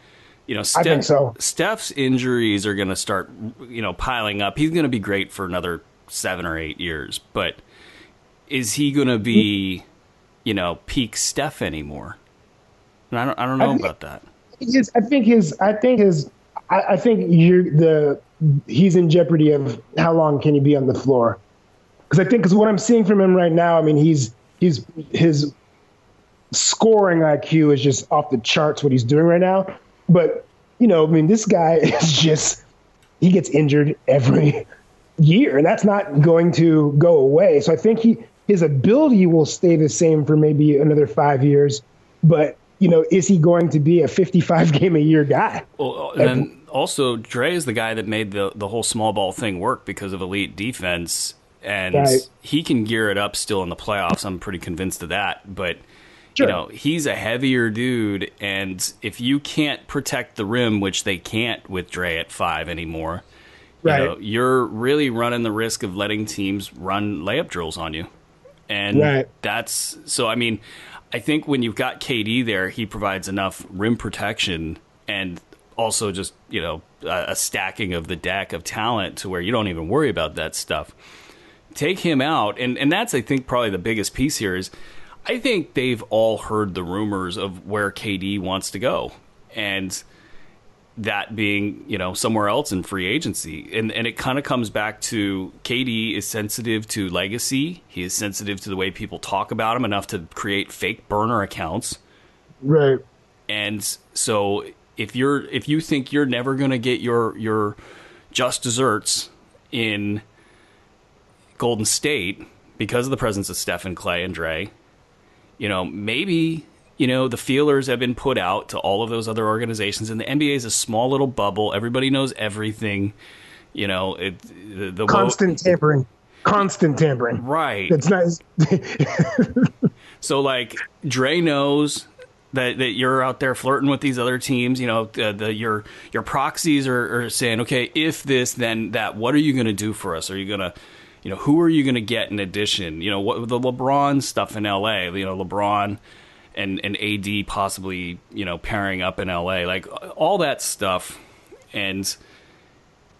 You know, I think so. Steph's injuries are going to start, you know, piling up. He's going to be great for another 7 or 8 years, but is he going to be peak Steph anymore. And I don't know about that. I think he's in jeopardy of how long can he be on the floor? Because what I'm seeing from him right now, I mean, his scoring IQ is just off the charts what he's doing right now. But I mean, this guy is he gets injured every year, and that's not going to go away. So I think his ability will stay the same for maybe another 5 years, but is he going to be a 55 game a year guy? Well, and then also Dray is the guy that made the whole small ball thing work because of elite defense, and right. He can gear it up still in the playoffs. I'm pretty convinced of that, but sure. He's a heavier dude, and if you can't protect the rim, which they can't with Dray at 5 anymore, right. You're really running the risk of letting teams run layup drills on you. And right. that's so. I mean, I think when you've got KD there, he provides enough rim protection and also just a stacking of the deck of talent to where you don't even worry about that stuff. Take him out, and that's, I think, probably the biggest piece here is I think they've all heard the rumors of where KD wants to go, and that being somewhere else in free agency, and it kind of comes back to KD is sensitive to legacy. He is sensitive to the way people talk about him enough to create fake burner accounts, right? And so if you think you're never going to get your just desserts in Golden State because of the presence of Steph and Clay and Dray, maybe the feelers have been put out to all of those other organizations, and the NBA is a small little bubble. Everybody knows everything. The constant tampering. Right. It's nice. So, like, Dre knows that you're out there flirting with these other teams. Your proxies are saying, okay, if this, then that. What are you going to do for us? Are you going to, who are you going to get in addition? What the LeBron stuff in LA? LeBron and AD possibly, pairing up in LA, like all that stuff. And,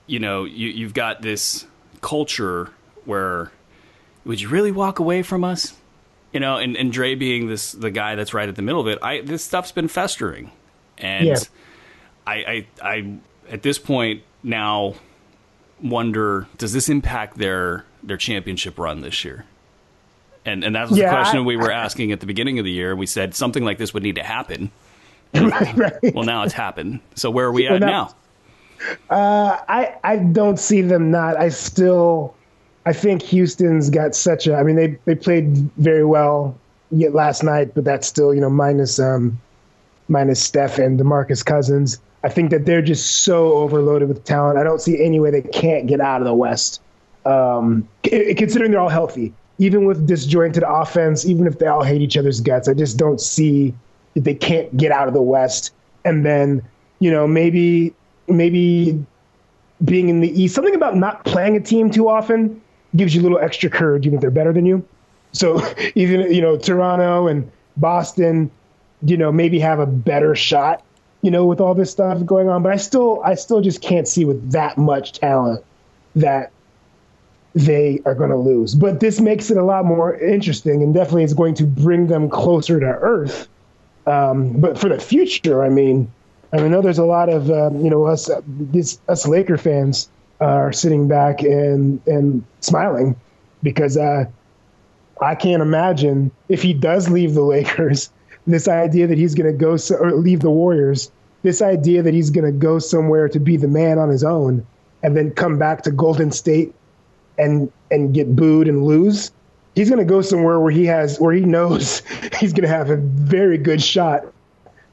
you've got this culture where, would you really walk away from us? And Dre being the guy that's right at the middle of it, this stuff's been festering. And yeah. I at this point now wonder, does this impact their championship run this year? And that was the question we were asking at the beginning of the year. We said something like this would need to happen. Right. Well, now it's happened. So where are we at now? I don't see them not. I think Houston's got such a. I mean, they played very well yet last night, but that's still minus Steph and DeMarcus Cousins. I think that they're just so overloaded with talent. I don't see any way they can't get out of the West. Considering they're all healthy. Even with disjointed offense, even if they all hate each other's guts, I just don't see that they can't get out of the West. And then, maybe being in the East, something about not playing a team too often gives you a little extra courage, even if they're better than you. So even, Toronto and Boston, maybe have a better shot, with all this stuff going on. But I still just can't see with that much talent that they are going to lose. But this makes it a lot more interesting, and definitely is going to bring them closer to earth. But for the future, I know there's a lot of, us Laker fans are sitting back and smiling because I can't imagine if he does leave the Lakers, this idea that he's going to go or leave the Warriors, this idea that he's going to go somewhere to be the man on his own and then come back to Golden State and get booed and lose. He's going to go somewhere where he knows he's going to have a very good shot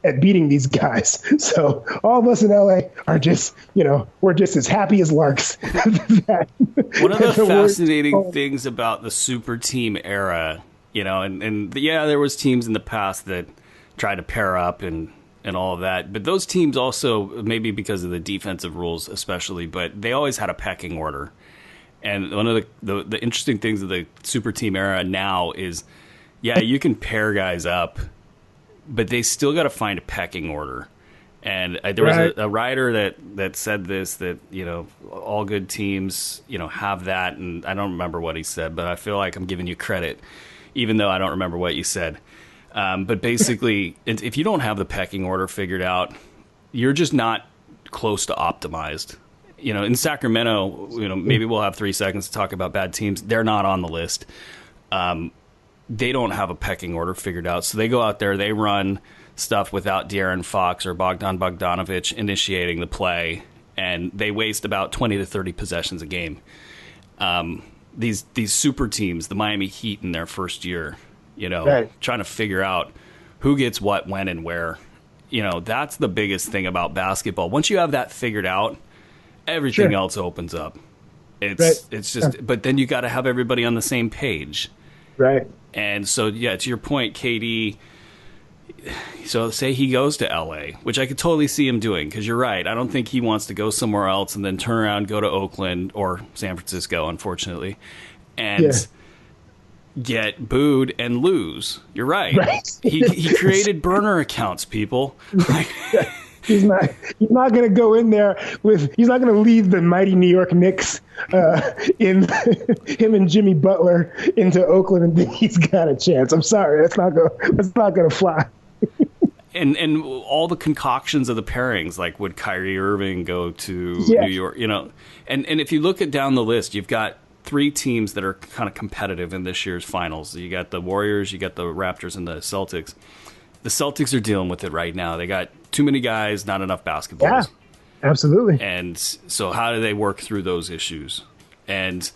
at beating these guys. So all of us in LA are just, we're just as happy as larks. One of the fascinating things about the super team era, there was teams in the past that tried to pair up and all of that. But those teams also, maybe because of the defensive rules especially, but they always had a pecking order. And one of the interesting things of the super team era now is, you can pair guys up, but they still got to find a pecking order. And there was a writer that said this, that, all good teams, have that. And I don't remember what he said, but I feel like I'm giving you credit. even though I don't remember what you said. But basically, if you don't have the pecking order figured out, you're just not close to optimized. In Sacramento, maybe we'll have 3 seconds to talk about bad teams. They're not on the list. They don't have a pecking order figured out. So they go out there, they run stuff without De'Aaron Fox or Bogdan Bogdanovic initiating the play, and they waste about 20 to 30 possessions a game. These super teams, the Miami Heat in their first year, right. trying to figure out who gets what, when, and where. That's the biggest thing about basketball. Once you have that figured out, everything else opens up. It's just, but then you got to have everybody on the same page. Right. And so, yeah, to your point, KD, so say he goes to LA, which I could totally see him doing, because you're right. I don't think he wants to go somewhere else and then turn around, go to Oakland or San Francisco, unfortunately, and get booed and lose. You're right. He created burner accounts, people. He's not going to go in there he's not going to lead the mighty New York Knicks in him and Jimmy Butler into Oakland and think he's got a chance. I'm sorry. That's not going to fly. And all the concoctions of the pairings, like would Kyrie Irving go to New York, and if you look at down the list, you've got 3 teams that are kind of competitive in this year's finals. You got the Warriors, you got the Raptors, and the Celtics. The Celtics are dealing with it right now. They got too many guys, not enough basketballs. Yeah, absolutely. And so how do they work through those issues? And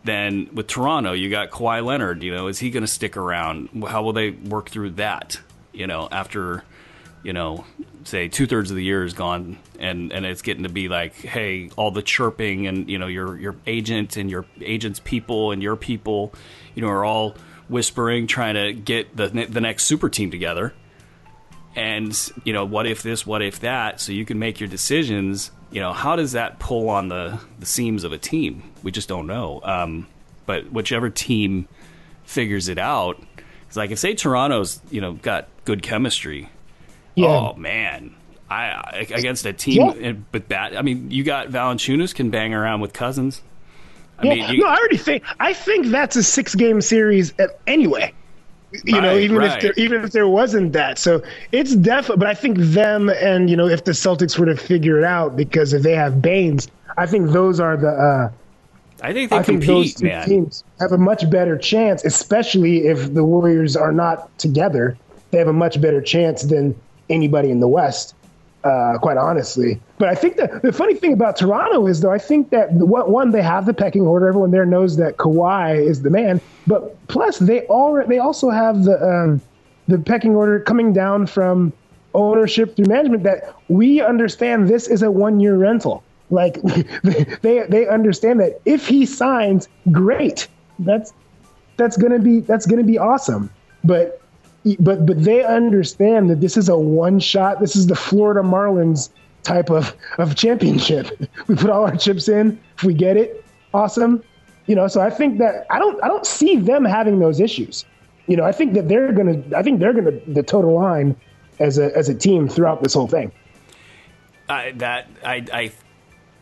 then with Toronto, you got Kawhi Leonard. Is he going to stick around? How will they work through that? After, say 2/3 of the year is gone, and it's getting to be like, hey, all the chirping and your agent and your agent's people and your people, are all whispering, trying to get the next super team together. And, what if this, what if that, so you can make your decisions. How does that pull on the seams of a team? We just don't know. But whichever team figures it out, it's like if, say, Toronto's, got good chemistry. Yeah. Oh, man. Against a team, but that, you got Valanciunas can bang around with Cousins. I think that's a 6-game series anyway. Even if there wasn't that, so it's definitely. But I think them and if the Celtics were to figure it out, because if they have Baines, I think those are the. I think compete, those two man. teams have a much better chance, especially if the Warriors are not together. They have a much better chance than anybody in the West. Quite honestly. But I think the funny thing about Toronto is, though, I think that one, they have the pecking order. Everyone there knows that Kawhi is the man. But plus, they also have the pecking order coming down from ownership through management, that we understand this is a 1-year rental. Like they understand that if he signs, great. That's gonna be awesome. But they understand that this is a one-shot. This is the Florida Marlins type of championship. We put all our chips in. If we get it, awesome. So I think that I don't see them having those issues. I think that they're gonna the total line as a team throughout this whole thing.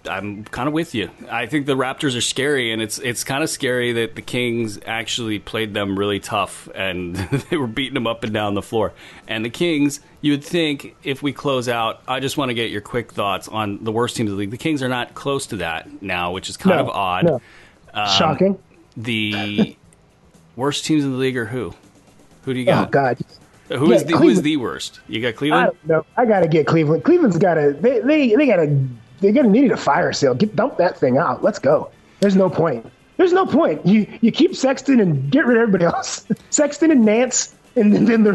I'm kind of with you. I think the Raptors are scary, and it's kind of scary that the Kings actually played them really tough, and they were beating them up and down the floor. And the Kings, you would think, if we close out, I just want to get your quick thoughts on the worst teams of the league. The Kings are not close to that now, which is kind of odd. No. Shocking. The worst teams in the league are who? Who do you got? Oh, God. Who is the worst? You got Cleveland? I don't know. I got to get Cleveland. Cleveland's got to – they need a fire sale. Dump that thing out. Let's go. There's no point. You keep Sexton and get rid of everybody else. Sexton and Nance, and then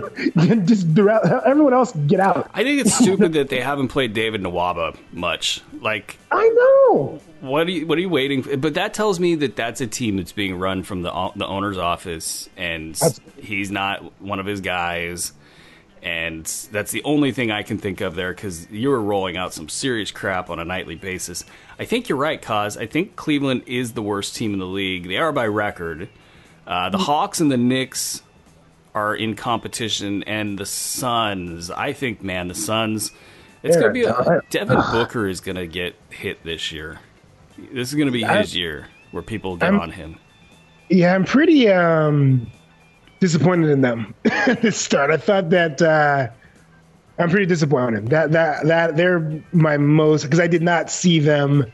everyone else get out. I think it's stupid that they haven't played David Nwaba much. Like, I know. What are you waiting for? But that tells me that that's a team that's being run from the owner's office, and he's not one of his guys. And that's the only thing I can think of there, because you were rolling out some serious crap on a nightly basis. I think you're right, Kaz. I think Cleveland is the worst team in the league. They are by record. The Hawks and the Knicks are in competition, and the Suns. I think, man, the Suns. It's going to be Devin Booker is going to get hit this year. This is going to be his year where people get on him. Yeah, I'm pretty. disappointed in them at this start. I thought that I'm pretty disappointed that they're my most, because I did not see them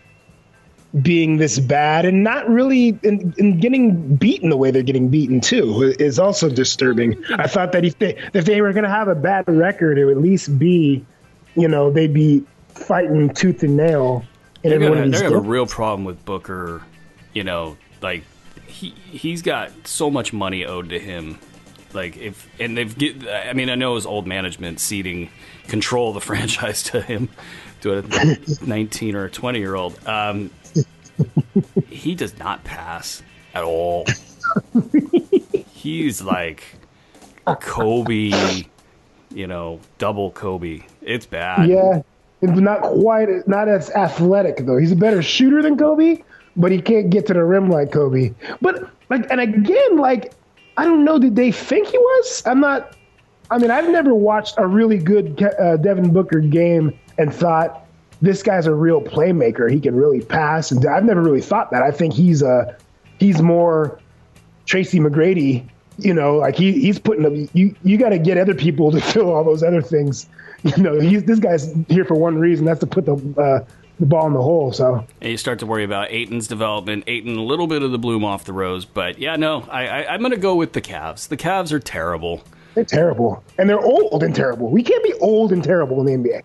being this bad, and not really in getting beaten the way they're getting beaten too is also disturbing. I thought that if they were going to have a bad record, it would at least be, they'd be fighting tooth and nail. They're going to have a real problem with Booker. Like he's got so much money owed to him. Like I know his old management ceding control of the franchise to him, to a 19 or a 20-year-old. He does not pass at all. He's like Kobe, double Kobe. It's bad. Yeah, not as athletic though. He's a better shooter than Kobe, but he can't get to the rim like Kobe. But I don't know. Did they think he was? I've never watched a really good Devin Booker game and thought, this guy's a real playmaker. He can really pass. And I've never really thought that. I think he's more Tracy McGrady. He's putting up. You got to get other people to fill all those other things. This guy's here for one reason. That's to put the ball in the hole. So and you start to worry about Ayton's development. Ayton, a little bit of the bloom off the rose, but yeah, no, I'm going to go with the Cavs. The Cavs are terrible. They're terrible, and they're old and terrible. We can't be old and terrible in the NBA.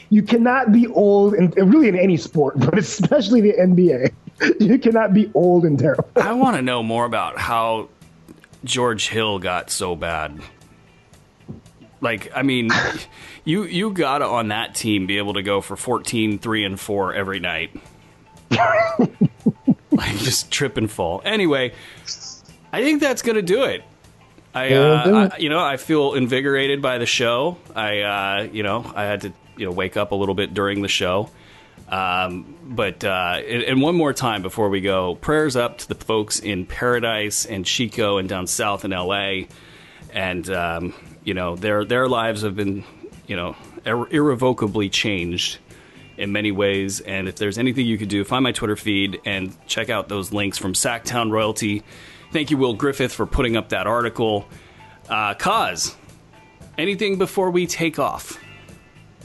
You cannot be old, and really in any sport, but especially the NBA. You cannot be old and terrible. I want to know more about how George Hill got so bad. You got to, on that team, be able to go for 14, 3, and 4 every night. Just trip and fall. Anyway, I think that's going to do it. I feel invigorated by the show. I had to wake up a little bit during the show. But one more time before we go, prayers up to the folks in Paradise and Chico and down south in LA. And, their lives have been, irrevocably changed in many ways. And if there's anything you could do, find my Twitter feed and check out those links from Sacktown Royalty. Thank you, Will Griffith, for putting up that article. Kaz, anything before we take off?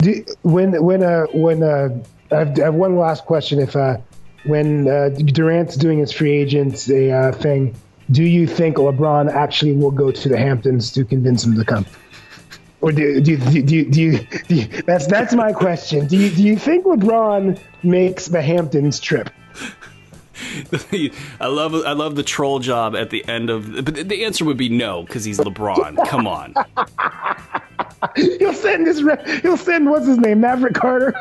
I have one last question. When Durant's doing his free agents thing, do you think LeBron actually will go to the Hamptons to convince him to come? Or do you that's my question. Do you think LeBron makes the Hamptons trip? I love the troll job at the end of, but the answer would be no, because he's LeBron. Come on. He'll send what's his name, Maverick Carter.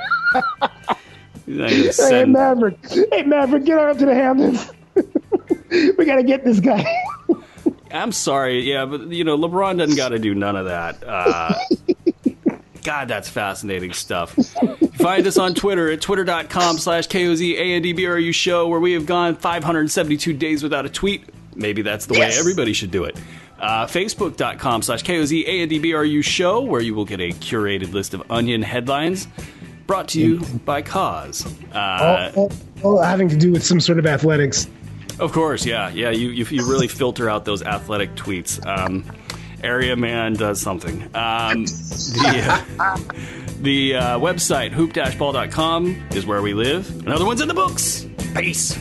Hey Maverick, get on up to the Hamptons. We gotta get this guy. I'm sorry, yeah, but LeBron doesn't got to do none of that. God, that's fascinating stuff. Find us on Twitter at twitter.com/KOZANDBRU show, where we have gone 572 days without a tweet. Maybe that's the way everybody should do it. Facebook.com/KOZANDBRU show, where you will get a curated list of Onion headlines brought to you by Cause. All having to do with some sort of athletics. Of course, yeah. You really filter out those athletic tweets. Area man does something. The website, hoop-ball.com, is where we live. Another one's in the books. Peace.